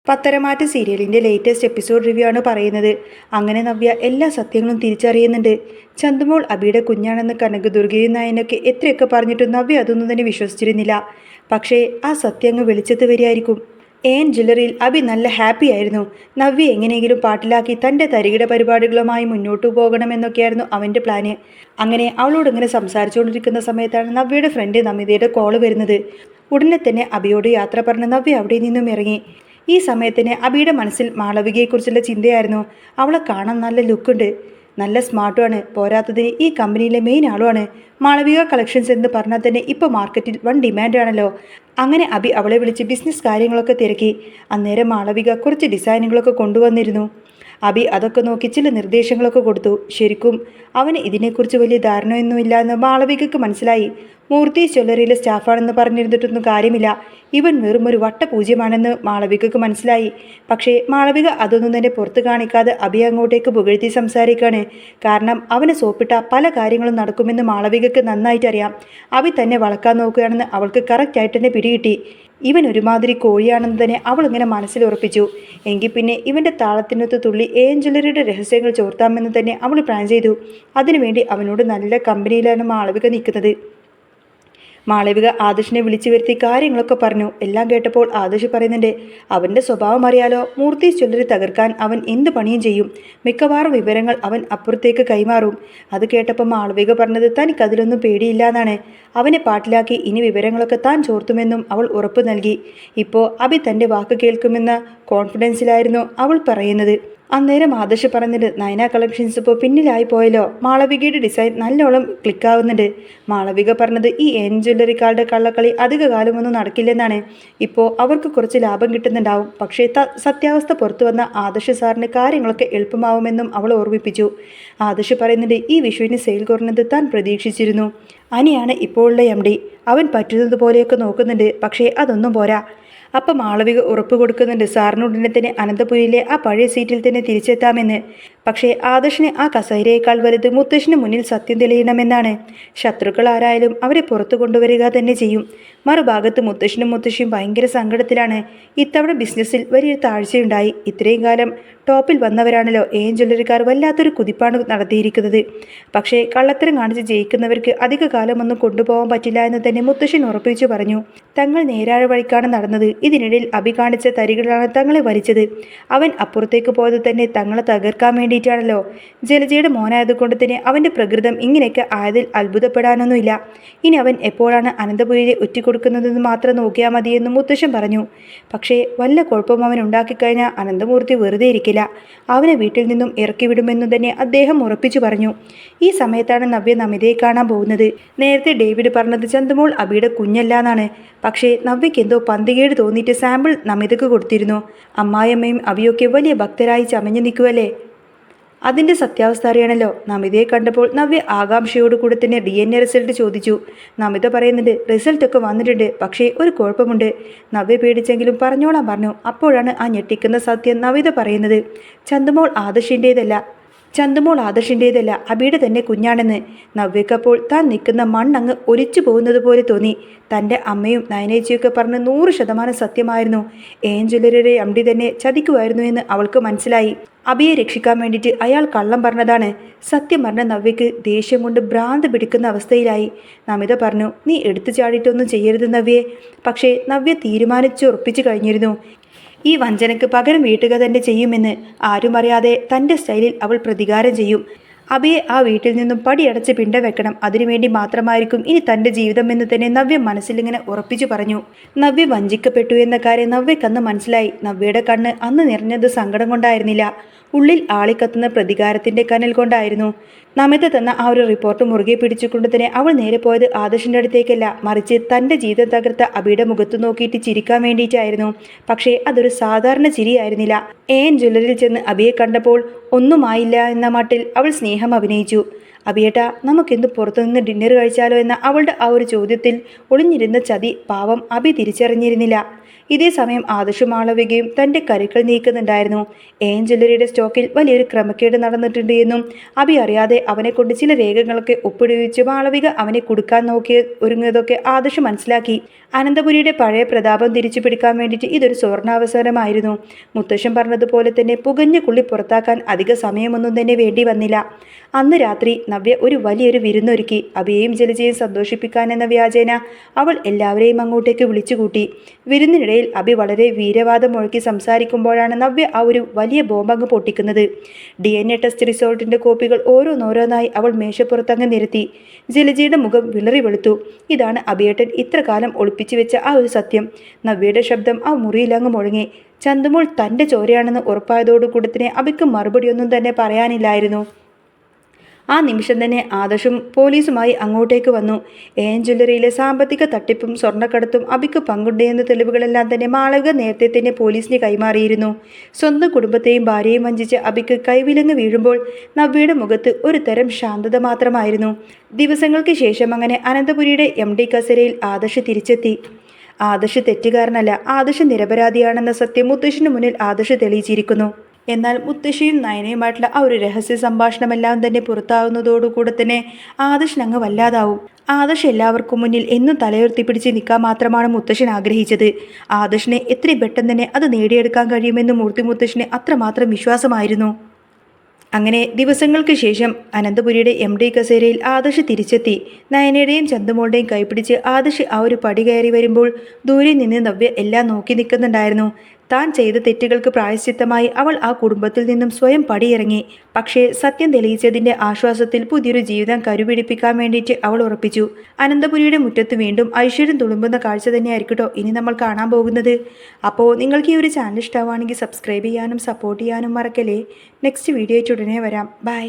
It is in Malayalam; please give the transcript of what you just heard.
പത്തരമാറ്റ് സീരിയലിൻ്റെ ലേറ്റസ്റ്റ് എപ്പിസോഡ് റിവ്യൂ ആണ് പറയുന്നത്. അങ്ങനെ നവ്യ എല്ലാ സത്യങ്ങളും തിരിച്ചറിയുന്നുണ്ട്. ചന്തുമോൾ അബിയുടെ കുഞ്ഞാണെന്ന് കനകദുർഗയും നയനൊക്കെ എത്രയൊക്കെ പറഞ്ഞിട്ടും നവ്യ അതൊന്നും തന്നെ വിശ്വസിച്ചിരുന്നില്ല. പക്ഷേ ആ സത്യം അങ്ങ് വെളിച്ചത്ത് വരികയായിരിക്കും. എൻ ജ്വല്ലറിയിൽ അബി നല്ല ഹാപ്പി ആയിരുന്നു. നവ്യ എങ്ങനെയെങ്കിലും പാട്ടിലാക്കി തൻ്റെ തരികിട പരിപാടികളുമായി മുന്നോട്ടു പോകണമെന്നൊക്കെയായിരുന്നു അവൻ്റെ പ്ലാന്. അങ്ങനെ അവളോട് ഇങ്ങനെ സംസാരിച്ചുകൊണ്ടിരിക്കുന്ന സമയത്താണ് നവ്യയുടെ ഫ്രണ്ട് നമിതയുടെ കോള് വരുന്നത്. ഉടനെ തന്നെ അബിയോട് യാത്ര പറഞ്ഞ് നവ്യ അവിടെ നിന്നും ഇറങ്ങി. ഈ സമയത്തിന് അബിയുടെ മനസ്സിൽ മാളവികയെക്കുറിച്ചുള്ള ചിന്തയായിരുന്നു. അവളെ കാണാൻ നല്ല ലുക്കുണ്ട്, നല്ല സ്മാർട്ടുമാണ്, പോരാത്തതിന് ഈ കമ്പനിയിലെ മെയിൻ ആളുമാണ്. മാളവിക കളക്ഷൻസ് എന്ന് പറഞ്ഞാൽ തന്നെ ഇപ്പോൾ മാർക്കറ്റിൽ വൺ ഡിമാൻഡാണല്ലോ. അങ്ങനെ അബി അവളെ വിളിച്ച് ബിസിനസ് കാര്യങ്ങളൊക്കെ തിരക്കി. അന്നേരം മാളവിക കുറച്ച് ഡിസൈനുകളൊക്കെ കൊണ്ടുവന്നിരുന്നു. അബി അതൊക്കെ നോക്കി ചില നിർദ്ദേശങ്ങളൊക്കെ കൊടുത്തു. ശരിക്കും അവന് ഇതിനെക്കുറിച്ച് വലിയ ധാരണയൊന്നുമില്ല എന്ന് മാളവികയ്ക്ക് മനസ്സിലായി. മൂർത്തി ജ്വല്ലറിയിലെ സ്റ്റാഫാണെന്ന് പറഞ്ഞിരുന്നിട്ടൊന്നും കാര്യമില്ല, ഇവൻ വെറും ഒരു വട്ടപൂജ്യമാണെന്ന് മാളവികയ്ക്ക് മനസ്സിലായി. പക്ഷേ മാളവിക അതൊന്നും തന്നെ പുറത്ത് കാണിക്കാതെ അബി അങ്ങോട്ടേക്ക് പുകഴ്ത്തി സംസാരിക്കുകയാണ്. കാരണം അവനെ സോപ്പിട്ട പല കാര്യങ്ങളും നടക്കുമെന്ന് മാളവികയ്ക്ക് നന്നായിട്ടറിയാം. അബി തന്നെ വളക്കാൻ നോക്കുകയാണെന്ന് അവൾക്ക് കറക്റ്റായിട്ട് തന്നെ പിടികിട്ടി. ഇവൻ ഒരുമാതിരി കോഴിയാണെന്ന് തന്നെ അവൾ ഇങ്ങനെ മനസ്സിൽ ഉറപ്പിച്ചു. എങ്കിൽ പിന്നെ ഇവൻ്റെ താളത്തിനൊത്ത് തുള്ളി ജ്വല്ലറിയുടെ രഹസ്യങ്ങൾ ചോർത്താമെന്ന് തന്നെ അവൾ പ്ലാൻ ചെയ്തു. അതിനുവേണ്ടി അവനോട് നല്ല കമ്പനിയിലാണ് മാളവിക നിൽക്കുന്നത്. മാളവിക ആദർശിനെ വിളിച്ചു വരുത്തി കാര്യങ്ങളൊക്കെ പറഞ്ഞു. എല്ലാം കേട്ടപ്പോൾ ആദർശ് പറയുന്നുണ്ട്, അവൻ്റെ സ്വഭാവം അറിയാലോ, മൂർത്തി ജ്വല്ലറി തകർക്കാൻ അവൻ എന്ത് പണിയും ചെയ്യും. മിക്കവാറും വിവരങ്ങൾ അവൻ അപ്പുറത്തേക്ക് കൈമാറും. അത് കേട്ടപ്പോൾ മാളവിക പറഞ്ഞത് തനിക്കതിലൊന്നും പേടിയില്ല എന്നാണ്. അവനെ പാട്ടിലാക്കി ഇനി വിവരങ്ങളൊക്കെ താൻ ചോർത്തുമെന്നും അവൾ ഉറപ്പ് നൽകി. ഇപ്പോൾ അബി തൻ്റെ വാക്ക് കേൾക്കുമെന്ന കോൺഫിഡൻസിലായിരുന്നു അവൾ പറയുന്നത്. അന്നേരം ആദർശ് പറഞ്ഞത്, നയന കളക്ഷൻസ് ഇപ്പോൾ പിന്നിലായി പോയല്ലോ, മാളവികയുടെ ഡിസൈൻ നല്ലോണം ക്ലിക്കാവുന്നുണ്ട്. മാളവിക പറഞ്ഞത് ഈ ജ്വല്ലറിക്കാരുടെ കള്ളക്കളി അധിക കാലമൊന്നും നടക്കില്ലെന്നാണ്. ഇപ്പോൾ അവർക്ക് കുറച്ച് ലാഭം കിട്ടുന്നുണ്ടാവും. പക്ഷേ സത്യാവസ്ഥ പുറത്തു വന്ന ആദർശ് സാറിന് കാര്യങ്ങളൊക്കെ എളുപ്പമാവുമെന്നും അവൾ ഓർമ്മിപ്പിച്ചു. ആദർശ് പറയുന്നുണ്ട്, ഈ വിഷുവിന് സെയിൽ കുറഞ്ഞത് താൻ പ്രതീക്ഷിച്ചിരുന്നു. അനിയാണ് ഇപ്പോഴുള്ള MD. അവൻ പറ്റുന്നത് പോലെയൊക്കെ നോക്കുന്നുണ്ട്, പക്ഷേ അതൊന്നും പോരാ. അപ്പം മാളവിക ഉറപ്പ് കൊടുക്കുന്നുണ്ട് സാറിനുടനെ തന്നെ അനന്തപുരിയിലെ ആ പഴയ സീറ്റിൽ തന്നെ തിരിച്ചെത്താമെന്ന്. പക്ഷേ ആദർശിന് ആ കസേരയേക്കാൾ വലുത് മുത്തശ്ശിന് മുന്നിൽ സത്യം തെളിയണമെന്നാണ്. ശത്രുക്കൾ ആരായാലും അവരെ പുറത്തു കൊണ്ടുവരിക തന്നെ ചെയ്യും. മറുഭാഗത്ത് മുത്തശ്ശനും മുത്തശ്ശിയും ഭയങ്കര സങ്കടത്തിലാണ്. ഇത്തവണ ബിസിനസ്സിൽ വലിയൊരു താഴ്ചയുണ്ടായി. ഇത്രയും കാലം ടോപ്പിൽ വന്നവരാണല്ലോ ജ്വല്ലറിക്കാർ വല്ലാത്തൊരു കുതിപ്പാണ് നടത്തിയിരിക്കുന്നത്. പക്ഷേ കള്ളത്തരം കാണിച്ച് ജയിക്കുന്നവർക്ക് അധിക കാലമൊന്നും കൊണ്ടുപോകാൻ പറ്റില്ല എന്ന് തന്നെ മുത്തശ്ശൻ ഉറപ്പിച്ചു പറഞ്ഞു. തങ്ങൾ നേരായ വഴിക്കാണ് നടന്നത്. ഇതിനിടയിൽ അബി കാണിച്ച തരികളാണ് തങ്ങളെ വലിച്ചത്. അവൻ അപ്പുറത്തേക്ക് പോയത് തന്നെ തങ്ങളെ തകർക്കാൻ വേണ്ടിയിട്ടാണല്ലോ. ജലജയുടെ മോനായതുകൊണ്ട് തന്നെ അവൻ്റെ പ്രകൃതം ഇങ്ങനെയൊക്കെ ആയതിൽ അത്ഭുതപ്പെടാനൊന്നുമില്ല. ഇനി അവൻ എപ്പോഴാണ് അനന്തപുരിയെ ഒറ്റിക്കൊടുക്കുന്നതെന്ന് മാത്രം നോക്കിയാൽ മതിയെന്ന് മുത്തശ്ശൻ പറഞ്ഞു. പക്ഷേ വല്ല കുഴപ്പം അവൻ ഉണ്ടാക്കിക്കഴിഞ്ഞാൽ അനന്തമൂർത്തി വെറുതെ ഇരിക്കില്ല. അവനെ വീട്ടിൽ നിന്നും ഇറക്കി വിടുമെന്നു തന്നെ അദ്ദേഹം ഉറപ്പിച്ചു പറഞ്ഞു. ഈ സമയത്താണ് നവ്യ നമിതയെ കാണാൻ പോകുന്നത്. നേരത്തെ ഡേവിഡ് പറഞ്ഞത് ചന്തുമോൾ അബിയുടെ കുഞ്ഞല്ല എന്നാണ്. പക്ഷേ നവ്യയ്ക്ക് എന്തോ പന്തികേട് തോന്നിയിട്ട് സാമ്പിൾ നമിതയ്ക്ക് കൊടുത്തിരുന്നു. അമ്മായിയമ്മയും അബിയൊക്കെ വലിയ ഭക്തരായി ചമഞ്ഞു നിൽക്കുവല്ലേ. അതിൻ്റെ സത്യാവസ്ഥ അറിയണല്ലോ. നമിതയെ കണ്ടപ്പോൾ നവ്യ ആകാംക്ഷയോട് കൂടെ തന്നെ DNA റിസൾട്ട് ചോദിച്ചു. നമിത പറയുന്നുണ്ട്, റിസൾട്ടൊക്കെ വന്നിട്ടുണ്ട്, പക്ഷേ ഒരു കുഴപ്പമുണ്ട്. നവ്യ പേടിച്ചെങ്കിലും പറഞ്ഞോളാൻ പറഞ്ഞു. അപ്പോഴാണ് ആ ഞെട്ടിക്കുന്ന സത്യം നമിത പറയുന്നത്. ചന്തുമോൾ ആദർശിൻ്റേതല്ല, അബിയുടെ തന്നെ കുഞ്ഞാണെന്ന്. നവ്യക്കപ്പോൾ താൻ നിൽക്കുന്ന മണ്ണങ്ങ് ഒലിച്ചു പോകുന്നത് പോലെ തോന്നി. തൻ്റെ അമ്മയും നയനേച്ചിയൊക്കെ പറഞ്ഞ് 100% സത്യമായിരുന്നു. ജ്വല്ലറിയുടെ MD തന്നെ ചതിക്കുമായിരുന്നു എന്ന് അവൾക്ക് മനസ്സിലായി. അബിയെ രക്ഷിക്കാൻ വേണ്ടിയിട്ട് അയാൾ കള്ളം പറഞ്ഞതാണ്. സത്യം പറഞ്ഞ നവ്യക്ക് ദേഷ്യം കൊണ്ട് ഭ്രാന്ത് പിടിക്കുന്ന അവസ്ഥയിലായി. നമിത പറഞ്ഞു, നീ എടുത്തു ചാടിയിട്ടൊന്നും ചെയ്യരുത് നവ്യേ. പക്ഷേ നവ്യ തീരുമാനിച്ചുറപ്പിച്ചു കഴിഞ്ഞിരുന്നു. ഈ വഞ്ചനയ്ക്ക് പകരം വീട്ടുക തന്നെ ചെയ്യുമെന്ന്. ആരും അറിയാതെ തൻ്റെ സ്റ്റൈലിൽ അവൾ പ്രതികാരം ചെയ്യും. അബിയെ ആ വീട്ടിൽ നിന്നും പടിയടച്ച് പിണ്ടം വെക്കണം. അതിനുവേണ്ടി മാത്രമായിരിക്കും ഇനി തൻ്റെ ജീവിതം എന്ന് തന്നെ നവ്യ മനസ്സിലിങ്ങനെ ഉറപ്പിച്ചു പറഞ്ഞു. നവ്യ വഞ്ചിക്കപ്പെട്ടു എന്ന കാര്യം നവ്യക്കന്ന് മനസ്സിലായി. നവ്യയുടെ കണ്ണ് അന്ന് നിറഞ്ഞത് സങ്കടം കൊണ്ടായിരുന്നില്ല, ഉള്ളിൽ ആളിക്കത്തുന്ന പ്രതികാരത്തിൻ്റെ കനൽ കൊണ്ടായിരുന്നു. നമിത തന്ന ആ ഒരു റിപ്പോർട്ട് മുറുകെ പിടിച്ചുകൊണ്ട് തന്നെ അവൾ നേരെ പോയത് ആദർശിൻ്റെ അടുത്തേക്കല്ല, മറിച്ച് തൻ്റെ ജീവിതം തകർത്ത അബിയുടെ മുഖത്ത് നോക്കിയിട്ട് ചിരിക്കാൻ വേണ്ടിയിട്ടായിരുന്നു. പക്ഷേ അതൊരു സാധാരണ ചിരിയായിരുന്നില്ല. ജ്വല്ലറിയിൽ ചെന്ന് അബിയെ കണ്ടപ്പോൾ ഒന്നുമായില്ല എന്ന മട്ടിൽ അവൾ സ്നേഹം അഭിനയിച്ചു. അബിയേട്ടാ, നമുക്കെന്ത് പുറത്തുനിന്ന് ഡിന്നർ കഴിച്ചാലോ എന്ന അവളുടെ ആ ഒരു ചോദ്യത്തിൽ ഒളിഞ്ഞിരുന്ന ചതി പാവം അബി തിരിച്ചറിഞ്ഞിരുന്നില്ല. ഇതേ സമയം ആദർശും മാളവികയും തൻ്റെ കരുക്കൾ നീക്കുന്നുണ്ടായിരുന്നു. ജ്വല്ലറിയുടെ സ്റ്റോക്കിൽ വലിയൊരു ക്രമക്കേട് നടന്നിട്ടുണ്ട് എന്നും അഭി അറിയാതെ അവനെ കൊണ്ട് ചില രേഖകളൊക്കെ ഒപ്പിടുവിച്ച് മാളവിക അവനെ കൊടുക്കാൻ ഒരുങ്ങിയതൊക്കെ ആദർശ് മനസ്സിലാക്കി. അനന്തപുരിയുടെ പഴയ പ്രതാപം തിരിച്ചു പിടിക്കാൻ വേണ്ടിയിട്ട് ഇതൊരു സുവർണാവസരമായിരുന്നു. മുത്തശ്ശൻ പറഞ്ഞതുപോലെ തന്നെ പുകഞ്ഞ കുള്ളി പുറത്താക്കാൻ അധിക സമയമൊന്നും തന്നെ വേണ്ടി വന്നില്ല. അന്ന് രാത്രി നവ്യ ഒരു വലിയൊരു വിരുന്നൊരുക്കി. അഭിയെയും ജലജയെയും സന്തോഷിപ്പിക്കാൻ എന്ന വ്യാജേന അവൾ എല്ലാവരെയും അങ്ങോട്ടേക്ക് വിളിച്ചുകൂട്ടി. വിരുന്നിനിടയിൽ അഭി വളരെ വീരവാദം മുഴക്കി സംസാരിക്കുമ്പോഴാണ് നവ്യ ആ ഒരു വലിയ ബോംബങ്ങ് പൊട്ടിക്കുന്നത്. DNA ടെസ്റ്റ് റിസൾട്ടിൻ്റെ കോപ്പികൾ ഓരോന്നോരോന്നായി അവൾ മേശപ്പുറത്തങ്ങ് നിരത്തി. ജലജയുടെ മുഖം വിളറി വെളുത്തു. ഇതാണ് അഭിയേട്ടൻ ഇത്ര കാലം ഒളിപ്പിച്ചു വെച്ച ആ ഒരു സത്യം. നവ്യയുടെ ശബ്ദം ആ മുറിയിലങ്ങ് മുഴങ്ങി. ചന്തുമോൾ തൻ്റെ ചോരയാണെന്ന് ഉറപ്പായതോടുകൂടി തന്നെ അഭിക്ക് മറുപടിയൊന്നും തന്നെ പറയാനില്ലായിരുന്നു. ആ നിമിഷം തന്നെ ആദർശും പോലീസുമായി അങ്ങോട്ടേക്ക് വന്നു. ജ്വല്ലറിയിലെ സാമ്പത്തിക തട്ടിപ്പും സ്വർണ്ണക്കടത്തും അഭിക്ക് പങ്കുണ്ടെന്ന തെളിവുകളെല്ലാം തന്നെ മാളവിക നേരത്തെ തന്നെ പോലീസിന് കൈമാറിയിരുന്നു. സ്വന്തം കുടുംബത്തെയും ഭാര്യയും വഞ്ചിച്ച് അഭിക്ക് കൈവിലങ്ങ് വീഴുമ്പോൾ നവ്യയുടെ മുഖത്ത് ഒരു തരം ശാന്തത മാത്രമായിരുന്നു. ദിവസങ്ങൾക്ക് ശേഷം അങ്ങനെ അനന്തപുരിയുടെ MD കസേരയിൽ ആദർശ് തിരിച്ചെത്തി. ആദർശ് തെറ്റുകാരനല്ല, ആദർശ് നിരപരാധിയാണെന്ന സത്യം മുത്തശ്ശിന് മുന്നിൽ ആദർശ് തെളിയിച്ചിരിക്കുന്നു. എന്നാൽ മുത്തശ്ശിയും നയനയുമായിട്ടുള്ള ആ ഒരു രഹസ്യ സംഭാഷണമെല്ലാം തന്നെ പുറത്താവുന്നതോടുകൂടെ തന്നെ ആദർശൻ അങ്ങ് വല്ലാതാവും. ആദർശ് എല്ലാവർക്കും മുന്നിൽ എന്നും തലയുയർത്തി പിടിച്ച് നിൽക്കാൻ മാത്രമാണ് മുത്തശ്ശൻ ആഗ്രഹിച്ചത്. ആദർശിനെ എത്രയും പെട്ടെന്ന് തന്നെ അത് നേടിയെടുക്കാൻ കഴിയുമെന്ന് മൂർത്തി മുത്തശ്ശന് അത്രമാത്രം വിശ്വാസമായിരുന്നു. അങ്ങനെ ദിവസങ്ങൾക്ക് ശേഷം അനന്തപുരിയുടെ MD കസേരയിൽ ആദർശ് തിരിച്ചെത്തി. നയനയുടെയും ചന്തുമോളുടെയും കൈപിടിച്ച് ആദർശ് ആ ഒരു പടി കയറി വരുമ്പോൾ ദൂരെ നിന്ന് നവ്യ എല്ലാം നോക്കി നിൽക്കുന്നുണ്ടായിരുന്നു. താൻ ചെയ്ത തെറ്റുകൾക്ക് പ്രായശ്ചിത്തമായി അവൾ ആ കുടുംബത്തിൽ നിന്നും സ്വയം പടിയിറങ്ങി. പക്ഷേ സത്യം തെളിയിച്ചതിൻ്റെ ആശ്വാസത്തിൽ പുതിയൊരു ജീവിതം കരുപിടിപ്പിക്കാൻ വേണ്ടിയിട്ട് അവൾ ഉറപ്പിച്ചു. അനന്തപുരിയുടെ മുറ്റത്ത് വീണ്ടും ഐശ്വര്യം തുളുമ്പുന്ന കാഴ്ച തന്നെയായിരിക്കട്ടോ ഇനി നമ്മൾ കാണാൻ പോകുന്നത്. അപ്പോൾ നിങ്ങൾക്ക് ഈ ഒരു ചാനൽ ഇഷ്ടമാണെങ്കിൽ സബ്സ്ക്രൈബ് ചെയ്യാനും സപ്പോർട്ട് ചെയ്യാനും മറക്കല്ലേ. നെക്സ്റ്റ് വീഡിയോ ആയിട്ട് ഉടനെ വരാം. ബൈ.